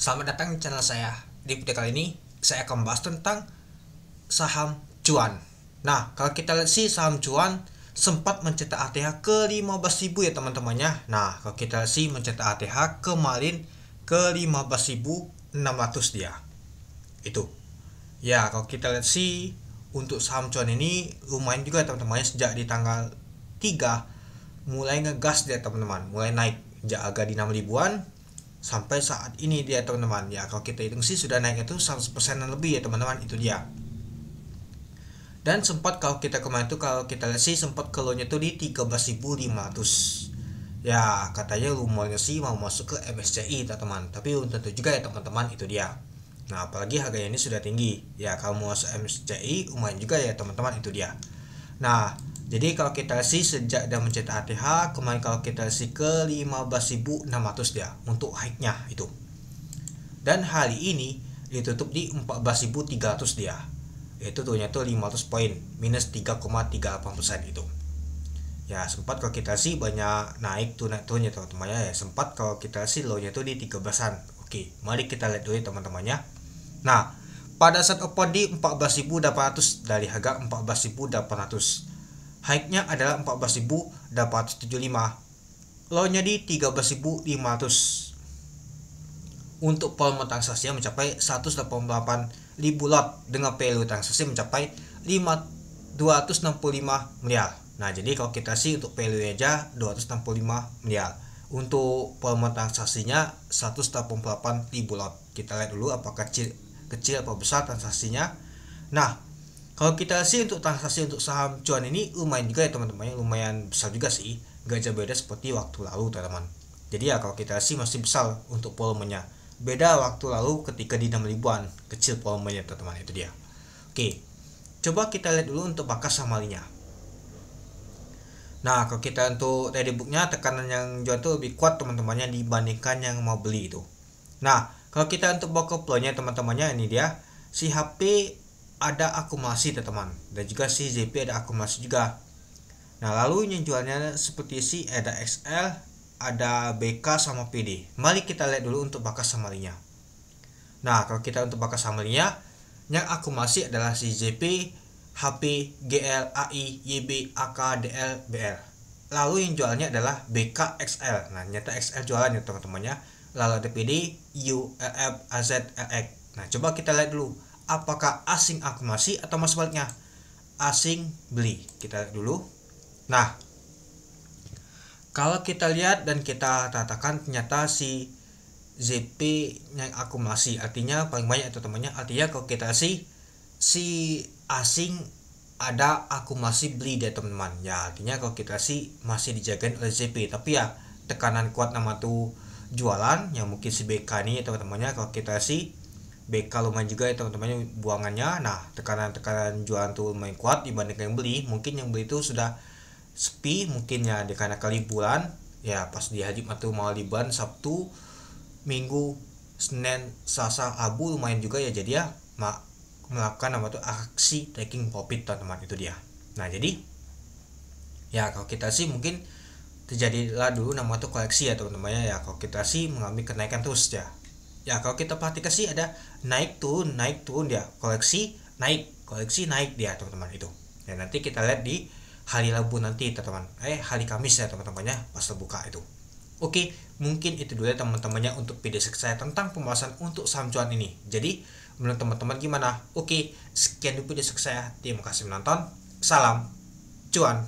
Selamat datang di channel saya. Di video kali ini saya akan membahas tentang saham cuan. Nah, kalau kita lihat sih saham cuan sempat mencetak ATH ke 15.000 ya teman-temannya. Nah, kalau kita sih mencetak ATH kemarin ke 15.600 dia. Itu. Ya, kalau kita lihat sih untuk saham cuan ini lumayan juga teman-temannya, sejak di tanggal 3 mulai ngegas dia teman-teman, mulai naik sejak agak di 6 ribuan sampai saat ini dia teman-teman. Ya kalau kita hitung sih sudah naik itu 100% lebih ya teman-teman, itu dia. Dan sempat kalau kita kemarin tuh, kalau kita lihat sih sempat keluarnya tuh di 13.500. Ya katanya rumornya sih mau masuk ke MSCI teman-teman, tapi belum tentu juga ya teman-teman, itu dia. Nah apalagi harganya ini sudah tinggi. Ya kalau mau masuk MSCI lumayan juga ya teman-teman, itu dia. Nah jadi kalau kita sih sejak dia mencetak ATH kemarin, kalau kita sih ke 15.600 dia untuk high-nya itu. Dan hari ini ditutup di 14.300 dia. Itu turunnya tuh 500 poin, minus 3,38% itu. Ya sempat kalau kita sih banyak naik tuh naik turunnya teman-teman ya. Sempat kalau kita sih low-nya tuh di 13-an. Oke, mari kita lihat dulu teman-temannya. Nah, pada saat open di 14.800 dari harga 14.800. High-nya adalah 14.875. Low-nya di 13.500. Untuk volume transaksinya mencapai 188.000 lot dengan value transaksi mencapai 265 miliar. Nah, jadi kalau kita sih untuk value aja 265 miliar. Untuk volume transaksinya 188.000 lot. Kita lihat dulu apakah kecil apa besar transaksinya. Nah, kalau kita sih untuk transaksi untuk saham cuan ini lumayan juga ya teman-teman, lumayan besar juga sih, gak jauh beda seperti waktu lalu teman-teman. Jadi ya kalau kita sih masih besar untuk volumenya, beda waktu lalu ketika di 6 ribuan kecil volumenya teman-teman, itu dia. Oke, coba kita lihat dulu untuk bakas samalinya. Nah kalau kita untuk trading booknya, tekanan yang jual itu lebih kuat teman-temannya dibandingkan yang mau beli itu. Nah kalau kita untuk bawa ke flow-nya teman-temannya, ini dia si HP ada akumulasi teman-teman, dan juga si ZP ada akumulasi juga. Nah lalu yang jualnya seperti si ada XL, ada BK sama PD. Mari kita lihat dulu untuk bakas samarinya. Nah kalau kita untuk bakas samarinya, yang akumulasi adalah si ZP, HP, GL, AI, YB, AK, DL, BL. Lalu yang jualnya adalah BK, XL. Nah nyata XL jualannya teman-temannya. Lalu ada PD, U, LF, AZ, LX. Nah coba kita lihat dulu apakah asing akumulasi atau mas sebaliknya asing beli. Kita lihat dulu. Nah kalau kita lihat dan kita katakan ternyata si ZP yang akumulasi, artinya paling banyak itu temannya. Artinya kalau kita si asing ada akumulasi beli dia teman-teman ya, artinya kalau kita sih masih dijagain oleh ZP. Tapi ya tekanan kuat nama tuh jualan yang mungkin si BK nih teman-temannya. Kalau kita sih BK lumayan juga ya teman-temannya buangannya. Nah tekanan jualan tuh lumayan kuat dibandingkan yang beli. Mungkin yang beli itu sudah sepi mungkin ya, dikarenakan liburan ya, pas di haji atau mau liburan Sabtu, Minggu, Senin, Selasa, Rabu lumayan juga ya, jadi ya melakukan apa tuh aksi taking profit teman-teman, itu dia. Nah jadi ya kalau kita sih mungkin terjadilah dulu nama tuh koleksi ya teman-temannya ya. Kalau kita sih mengalami kenaikan terus ya. Ya kalau kita perhatikan sih ada naik turun dia, koleksi naik dia teman-teman itu. Dan nanti kita lihat di hari Rabu nanti teman-teman, hari Kamis ya teman-temannya pas terbuka itu. Oke, mungkin itu dulu ya teman-temannya untuk video saya tentang pembahasan untuk saham cuan ini. Jadi menurut teman-teman gimana? Oke, sekian dulu video saya. Terima kasih menonton. Salam cuan.